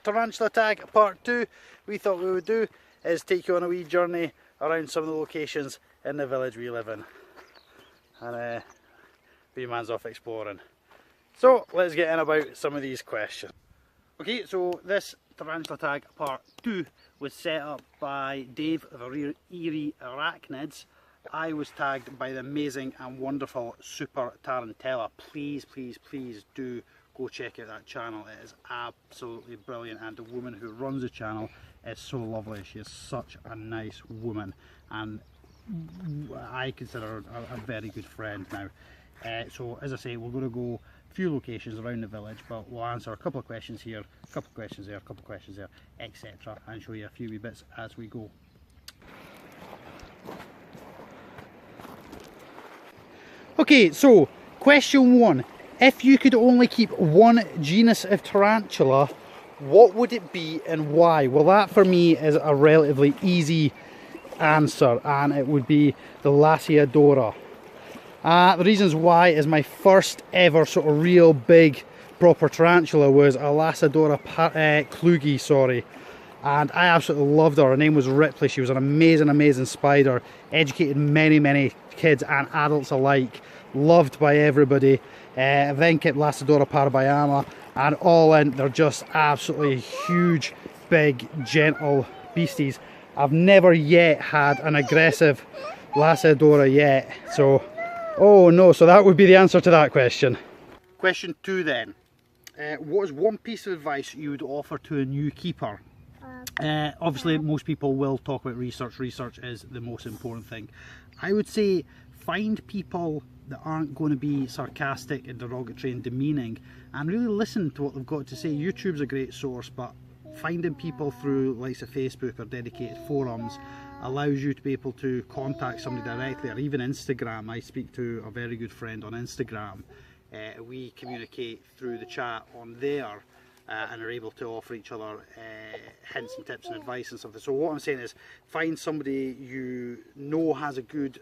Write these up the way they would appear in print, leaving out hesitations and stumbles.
Tarantula Tag Part 2, we thought we would do is take you on a wee journey around some of the locations in the village we live in. And be man's off exploring. So let's get in about some of these questions. Okay, so this Tarantula Tag Part 2 was set up by Dave of Eerie Arachnids. I was tagged by the amazing and wonderful Super Tarantula. Please, please, please do go check out that channel. It is absolutely brilliant, and the woman who runs the channel is so lovely. She is such a nice woman, and I consider her a very good friend now. So as I say, we're going to go a few locations around the village, but we'll answer a couple of questions here, a couple of questions there, a couple of questions there, etc., and show you a few wee bits as we go. Okay, so question 1. If you could only keep one genus of tarantula, what would it be and why? Well, that for me is a relatively easy answer, and it would be the Lasiodora. The reasons why is my first ever sort of real big proper tarantula was a Lasiodora klugi, sorry. And I absolutely loved her. Her name was Ripley. She was an amazing, amazing spider. Educated many, many kids and adults alike. Loved by everybody. Then kept Lasiodora parabiama, and all in, they're just absolutely huge, big, gentle beasties. I've never yet had an aggressive Lasiodora yet. So, oh no, so that would be the answer to that question. Question 2 then. What is one piece of advice you would offer to a new keeper? Obviously most people will talk about research. Research is the most important thing. I would say find people that aren't going to be sarcastic and derogatory and demeaning, and really listen to what they've got to say. YouTube's a great source, but finding people through likes of Facebook or dedicated forums allows you to be able to contact somebody directly, or even Instagram. I speak to a very good friend on Instagram. We communicate through the chat on there. And are able to offer each other hints and tips and advice and something. So what I'm saying is, find somebody you know has a good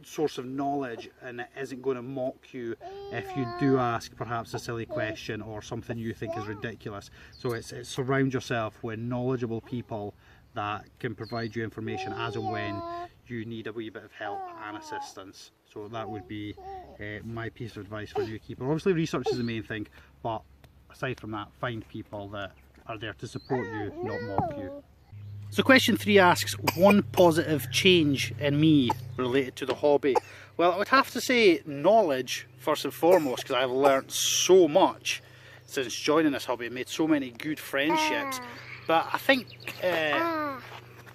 source of knowledge and isn't going to mock you if you do ask perhaps a silly question or something you think is ridiculous. So it's surround yourself with knowledgeable people that can provide you information as and when you need a wee bit of help and assistance. So that would be my piece of advice for a new keeper. Obviously research is the main thing, but aside from that, find people that are there to support you, not mock you. So question 3 asks, one positive change in me related to the hobby. Well, I would have to say knowledge first and foremost, because I've learnt so much since joining this hobby, made so many good friendships. But I think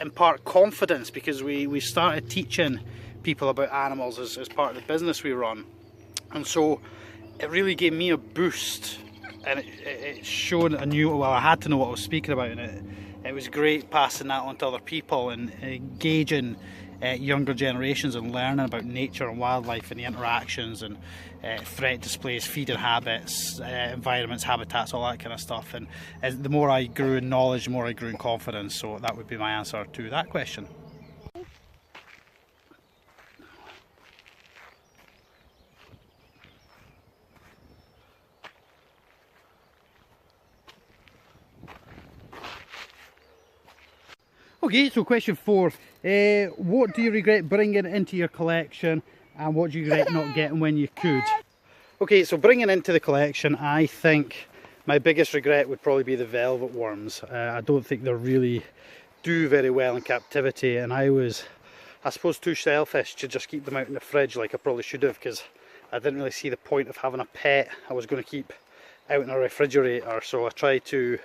in part confidence, because we started teaching people about animals as part of the business we run. And so it really gave me a boost. And it showed I knew, well, I had to know what I was speaking about, and it was great passing that on to other people and engaging younger generations and learning about nature and wildlife and the interactions and threat displays, feeding habits, environments, habitats, all that kind of stuff. And the more I grew in knowledge, the more I grew in confidence. So that would be my answer to that question. Okay, so question 4. What do you regret bringing into your collection, and what do you regret not getting when you could? Okay, so bringing into the collection, I think my biggest regret would probably be the velvet worms. I don't think they really do very well in captivity, and I was, I suppose, too selfish to just keep them out in the fridge like I probably should have, because I didn't really see the point of having a pet I was going to keep out in a refrigerator. So I tried to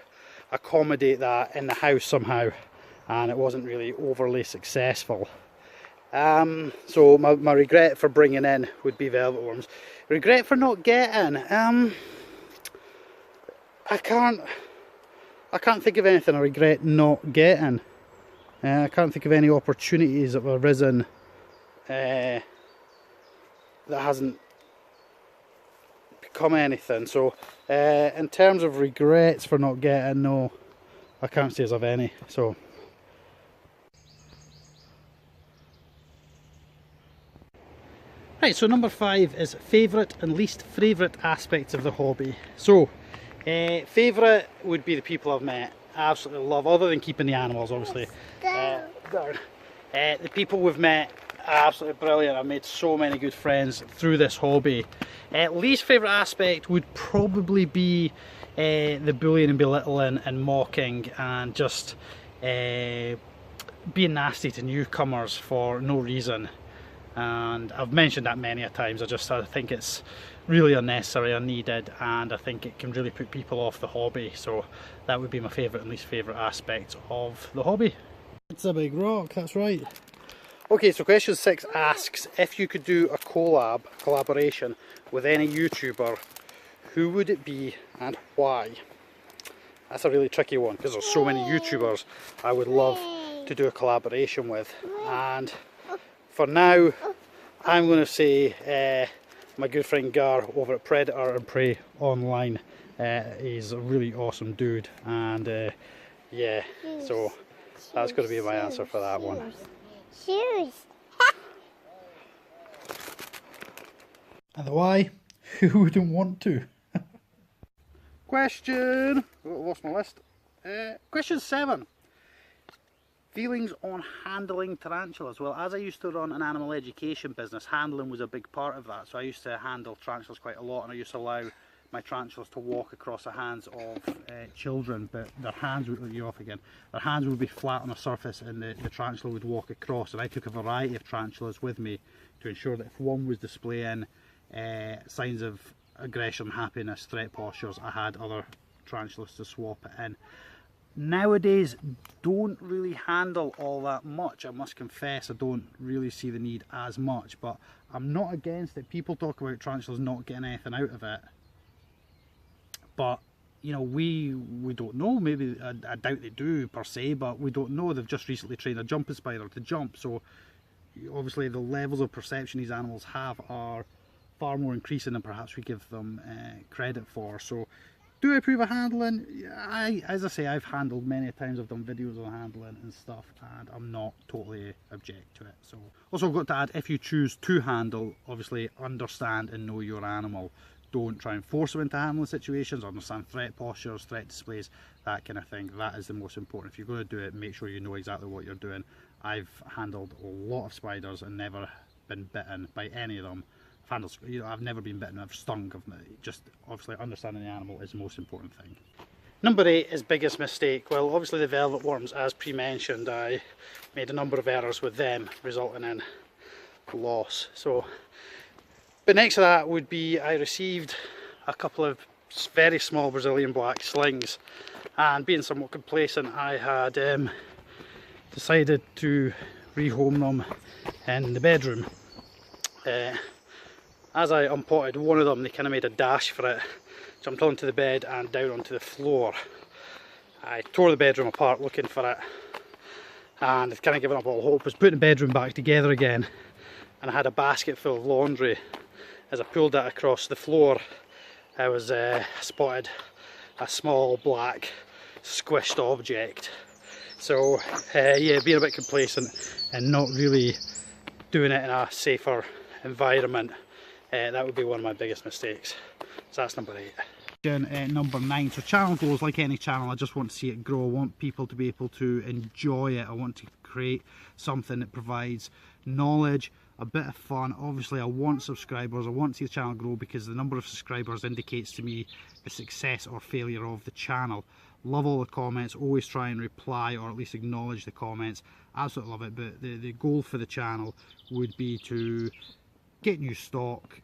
accommodate that in the house somehow, and it wasn't really overly successful. So my regret for bringing in would be velvet worms. Regret for not getting, I can't think of anything I regret not getting. I can't think of any opportunities that have arisen that hasn't become anything. So in terms of regrets for not getting, no, I can't say as I've any. So right, so number 5 is favourite and least favourite aspects of the hobby. So Favourite would be the people I've met. I absolutely love, other than keeping the animals obviously. The people we've met are absolutely brilliant. I've made so many good friends through this hobby. Least favourite aspect would probably be the bullying and belittling and mocking and just being nasty to newcomers for no reason. And I've mentioned that many a times. I think it's really unnecessary, unneeded, and I think it can really put people off the hobby. So that would be my favourite and least favourite aspect of the hobby. It's a big rock, that's right. Okay, so question 6 asks, if you could do a collaboration with any YouTuber, who would it be and why? That's a really tricky one because there's so many YouTubers I would love to do a collaboration with, and for now I'm going to say my good friend Gar over at Predator and Prey Online. He's a really awesome dude, and yeah, so that's going to be my answer for that one. Shoes. And the why? Who wouldn't want to? Question, lost my list. Question 7. Feelings on handling tarantulas. Well, as I used to run an animal education business, handling was a big part of that. So I used to handle tarantulas quite a lot, and I used to allow my tarantulas to walk across the hands of children, but their hands would you off again. Their hands would be flat on the surface, and the tarantula would walk across. And I took a variety of tarantulas with me to ensure that if one was displaying signs of aggression, happiness, threat postures, I had other tarantulas to swap it in. Nowadays, don't really handle all that much. I must confess, I don't really see the need as much, but I'm not against it. People talk about tarantulas not getting anything out of it, but you know, we don't know. Maybe I doubt they do per se, but we don't know. They've just recently trained a jumping spider to jump, so obviously the levels of perception these animals have are far more increasing than perhaps we give them credit for. So do I approve of handling? As I say, I've handled many times. I've done videos on handling and stuff, and I'm not totally object to it. So also I've got to add, if you choose to handle, obviously understand and know your animal. Don't try and force them into handling situations. Understand threat postures, threat displays, that kind of thing. That is the most important. If you're going to do it, make sure you know exactly what you're doing. I've handled a lot of spiders and never been bitten by any of them. I've never been bitten, I've stung. Just obviously understanding the animal is the most important thing. Number 8 is biggest mistake. Well, obviously the velvet worms, as pre-mentioned, I made a number of errors with them, resulting in loss. But next to that would be, I received a couple of very small Brazilian black slings, and being somewhat complacent, I had decided to rehome them in the bedroom. As I unpotted one of them, they kind of made a dash for it, jumped onto the bed and down onto the floor. I tore the bedroom apart looking for it, and I'd kind of given up all hope. I was putting the bedroom back together again, and I had a basket full of laundry. As I pulled that across the floor, I was spotted a small black squished object. So yeah, being a bit complacent and not really doing it in a safer environment, that would be one of my biggest mistakes. So that's number 8. Number 9. So channel goals, like any channel, I just want to see it grow. I want people to be able to enjoy it. I want to create something that provides knowledge, a bit of fun. Obviously I want subscribers, I want to see the channel grow, because the number of subscribers indicates to me the success or failure of the channel. Love all the comments, always try and reply or at least acknowledge the comments. Absolutely love it. But the goal for the channel would be to get new stock,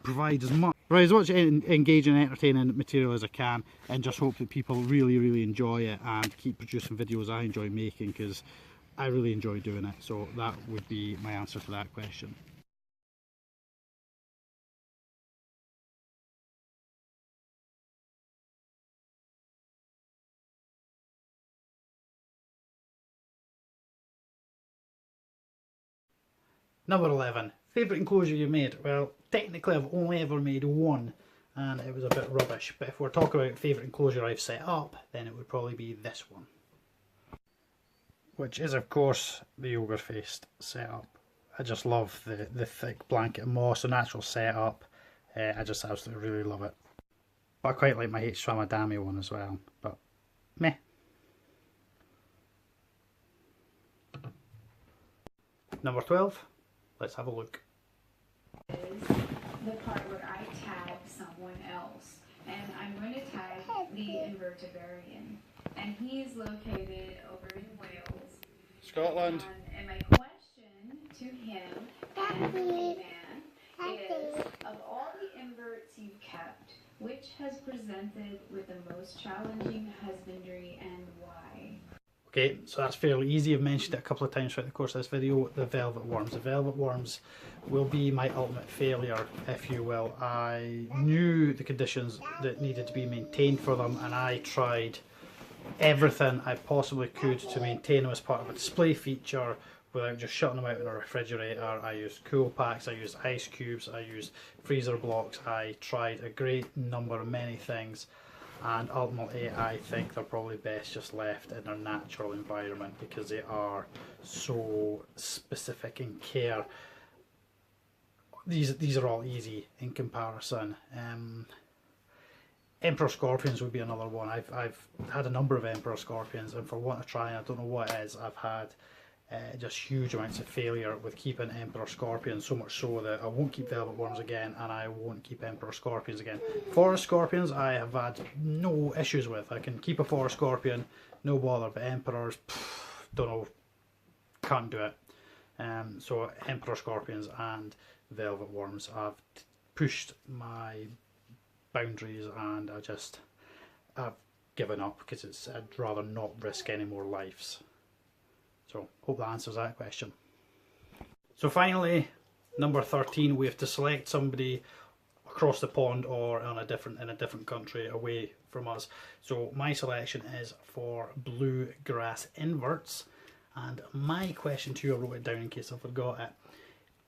provide as much engaging and entertaining material as I can, and just hope that people really enjoy it and keep producing videos I enjoy making, because I really enjoy doing it. So that would be my answer to that question. Number 11. Favourite enclosure you made? Well, technically I've only ever made one, and it was a bit rubbish. But if we're talking about favourite enclosure I've set up, then it would probably be this one, which is of course the ogre faced setup. I just love the thick blanket of moss, the natural setup. I just absolutely really love it. But I quite like my H. Swamadami one as well, but meh. Number 12, let's have a look. Is the part where I tag someone else, and I'm going to tag the invertebrarian, and he's located over in Wales, Scotland. And my question to him and the man is, of all the inverts you've kept, which has presented with the most challenging husbandry and why? Okay, so that's fairly easy. I've mentioned it a couple of times throughout the course of this video, the velvet worms. The velvet worms will be my ultimate failure, if you will. I knew the conditions that needed to be maintained for them, and I tried everything I possibly could to maintain them as part of a display feature without just shutting them out in a refrigerator. I used cool packs, I used ice cubes, I used freezer blocks. I tried a great number of many things, and ultimately I think they're probably best just left in their natural environment because they are so specific in care. These are all easy in comparison. Emperor scorpions would be another one. I've had a number of emperor scorpions, and for want of trying, I don't know what it is, I've had just huge amounts of failure with keeping emperor scorpions, so much so that I won't keep velvet worms again, and I won't keep emperor scorpions again. Forest scorpions I have had no issues with. I can keep a forest scorpion, no bother, but emperors, don't know, can't do it. So emperor scorpions and velvet worms, I've pushed my boundaries, and I've given up because I'd rather not risk any more lives. So hope that answers that question. So finally, number 13, we have to select somebody across the pond or in a different country away from us. So my selection is for bluegrass inverts, and my question to you, I wrote it down in case I forgot it.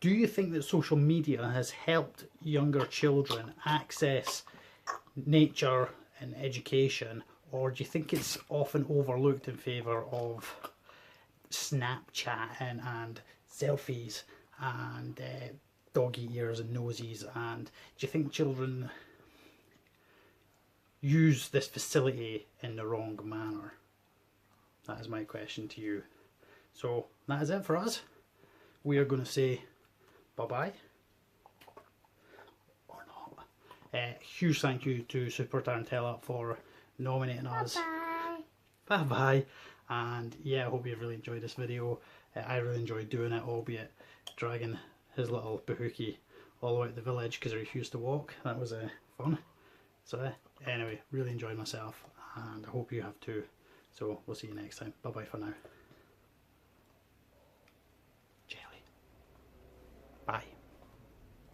Do you think that social media has helped younger children access nature and education, or do you think it's often overlooked in favour of Snapchatting and selfies and doggy ears and nosies? And do you think children use this facility in the wrong manner? That is my question to you. So that is it for us. We are going to say bye bye. Or not. Huge thank you to Super Tarantula for nominating us. Bye bye. Bye bye. And yeah, I hope you've really enjoyed this video. I really enjoyed doing it, albeit dragging his little bahookie all the way to the village because he refused to walk. That was fun. So anyway, really enjoyed myself, and I hope you have too. So we'll see you next time. Bye bye for now. Jelly. Bye.